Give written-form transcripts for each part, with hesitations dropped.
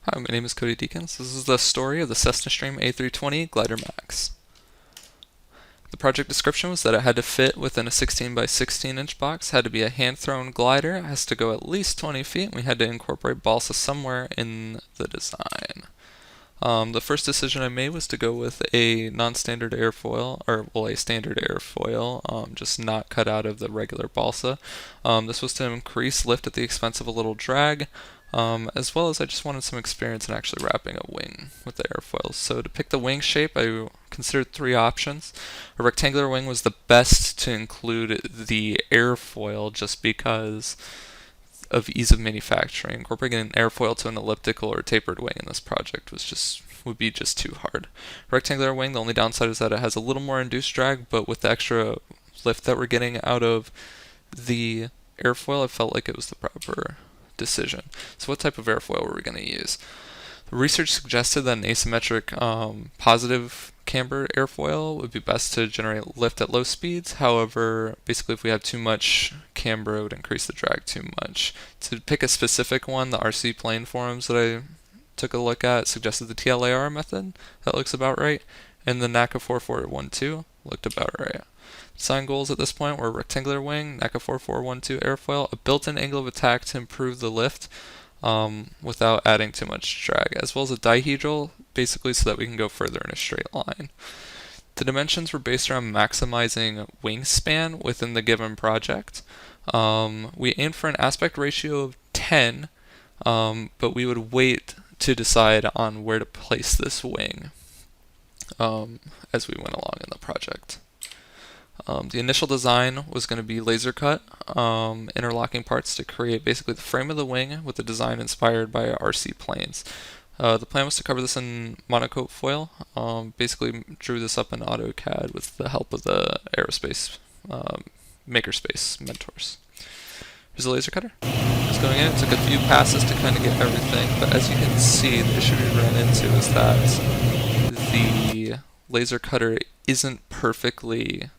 Hi, my name is Cody Deakins. This is the story of the Cessna Stream A320 Glider Max. The project description was that it had to fit within a 16 by 16 inch box, had to be a hand-thrown glider, it has to go at least 20 feet, and we had to incorporate balsa somewhere in the design. The first decision I made was to go with a non-standard airfoil, or well, a standard airfoil, just not cut out of the regular balsa. This was to increase lift at the expense of a little drag, as well as I just wanted some experience in actually wrapping a wing with the airfoil. So to pick the wing shape, I considered three options. A rectangular wing was the best to include the airfoil just because of ease of manufacturing. Incorporating an airfoil to an elliptical or tapered wing in this project would be just too hard. Rectangular wing, the only downside is that it has a little more induced drag, but with the extra lift that we're getting out of the airfoil, I felt like it was the proper decision. So what type of airfoil were we going to use? The research suggested that an asymmetric positive camber airfoil would be best to generate lift at low speeds. However, basically if we have too much camber, it would increase the drag too much. To pick a specific one, the RC plane forums that I took a look at suggested the TLAR method. That looks about right. And the NACA 4412 looked about right. Design goals at this point were rectangular wing, NACA 4412 airfoil, a built-in angle of attack to improve the lift without adding too much drag, as well as a dihedral, basically so that we can go further in a straight line. The dimensions were based around maximizing wingspan within the given project. We aimed for an aspect ratio of 10, but we would wait to decide on where to place this wing as we went along in the project. The initial design was going to be laser cut interlocking parts to create basically the frame of the wing with the design inspired by RC planes. The plan was to cover this in monocoat foil. Basically drew this up in AutoCAD with the help of the aerospace makerspace mentors. Here's a laser cutter. It's going in. It took a few passes to kind of get everything, but as you can see, the issue we ran into is that the laser cutter isn't perfectly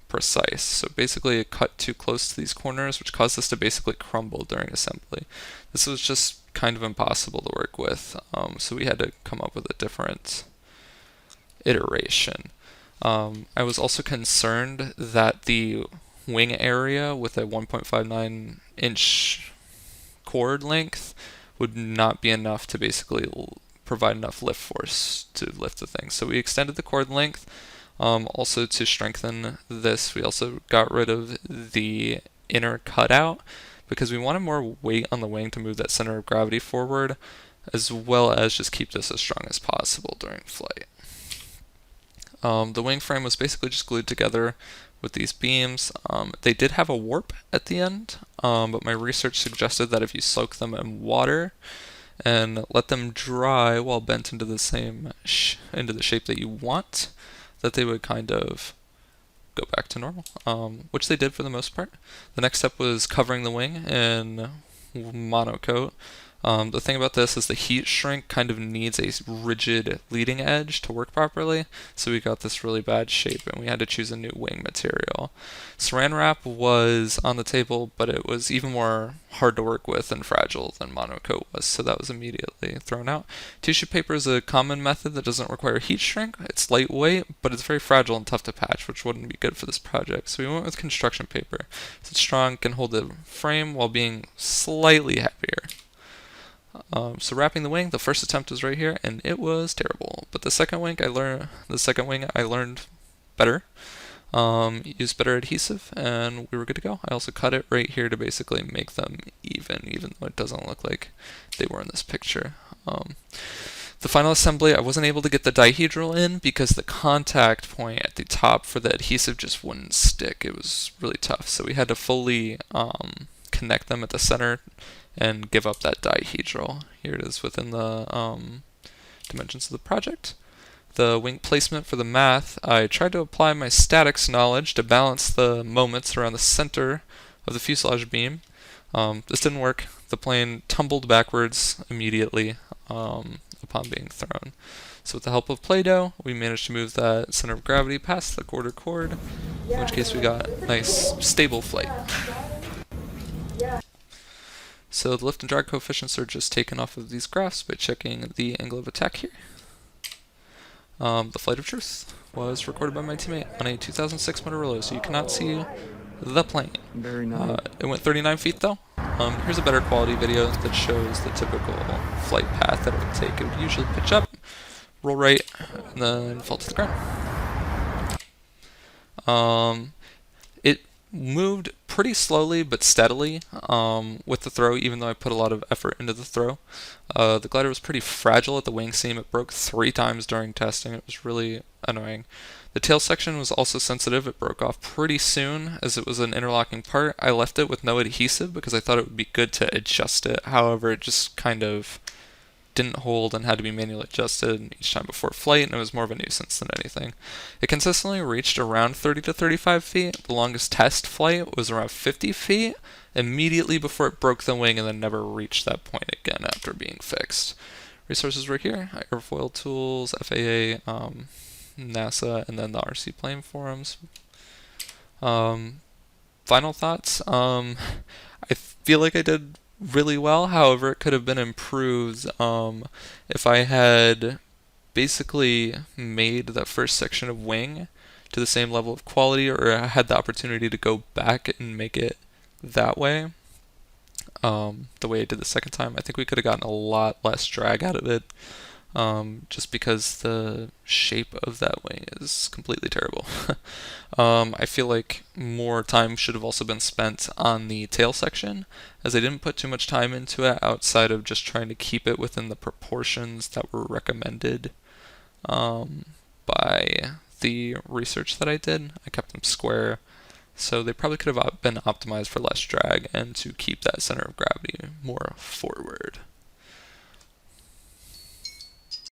precise. So basically it cut too close to these corners, which caused this to basically crumble during assembly. This was just kind of impossible to work with, so we had to come up with a different iteration. I was also concerned that the wing area with a 1.59 inch chord length would not be enough to basically provide enough lift force to lift the thing. So we extended the chord length. Also to strengthen this, we also got rid of the inner cutout because we wanted more weight on the wing to move that center of gravity forward, as well as just keep this as strong as possible during flight. The wing frame was basically just glued together with these beams. They did have a warp at the end, but my research suggested that if you soak them in water and let them dry while bent into the into the shape that you want, that they would kind of go back to normal, which they did for the most part. The next step was covering the wing in monocoat. The thing about this is the heat shrink kind of needs a rigid leading edge to work properly, so we got this really bad shape and we had to choose a new wing material. Saran wrap was on the table, but it was even more hard to work with and fragile than monocoat was, so that was immediately thrown out. Tissue paper is a common method that doesn't require heat shrink. It's lightweight, but it's very fragile and tough to patch, which wouldn't be good for this project, so we went with construction paper. It's strong, can hold the frame while being slightly heavier. So wrapping the wing, the first attempt was right here, and it was terrible. But the second wing I learned better, used better adhesive, and we were good to go. I also cut it right here to basically make them even though it doesn't look like they were in this picture. The final assembly, I wasn't able to get the dihedral in because the contact point at the top for the adhesive just wouldn't stick. It was really tough, so we had to fully connect them at the center and give up that dihedral. Here it is within the dimensions of the project. The wing placement for the math, I tried to apply my statics knowledge to balance the moments around the center of the fuselage beam. This didn't work. The plane tumbled backwards immediately upon being thrown. So with the help of Play-Doh, we managed to move that center of gravity past the quarter chord, in which case we got nice stable flight. So the lift and drag coefficients are just taken off of these graphs by checking the angle of attack here. The flight of truth was recorded by my teammate on a 2006 Motorola, so you cannot see the plane. Very nice. It went 39 feet though. Here's a better quality video that shows the typical flight path that it would take. It would usually pitch up, roll right, and then fall to the ground. It moved pretty slowly but steadily with the throw, even though I put a lot of effort into the throw. The glider was pretty fragile at the wing seam. It broke 3 times during testing. It was really annoying. The tail section was also sensitive. It broke off pretty soon as it was an interlocking part. I left it with no adhesive because I thought it would be good to adjust it. However, it just kind of didn't hold and had to be manually adjusted each time before flight, and it was more of a nuisance than anything. It consistently reached around 30 to 35 feet. The longest test flight was around 50 feet, immediately before it broke the wing and then never reached that point again after being fixed. Resources were here: airfoil tools, FAA, NASA, and then the RC plane forums. Final thoughts. I feel like I did really well. However, it could have been improved if I had basically made that first section of wing to the same level of quality, or I had the opportunity to go back and make it that way. The way I did the second time, I think we could have gotten a lot less drag out of it. Just because the shape of that wing is completely terrible. I feel like more time should have also been spent on the tail section, as I didn't put too much time into it outside of just trying to keep it within the proportions that were recommended by the research that I did. I kept them square, so they probably could have been optimized for less drag and to keep that center of gravity more forward.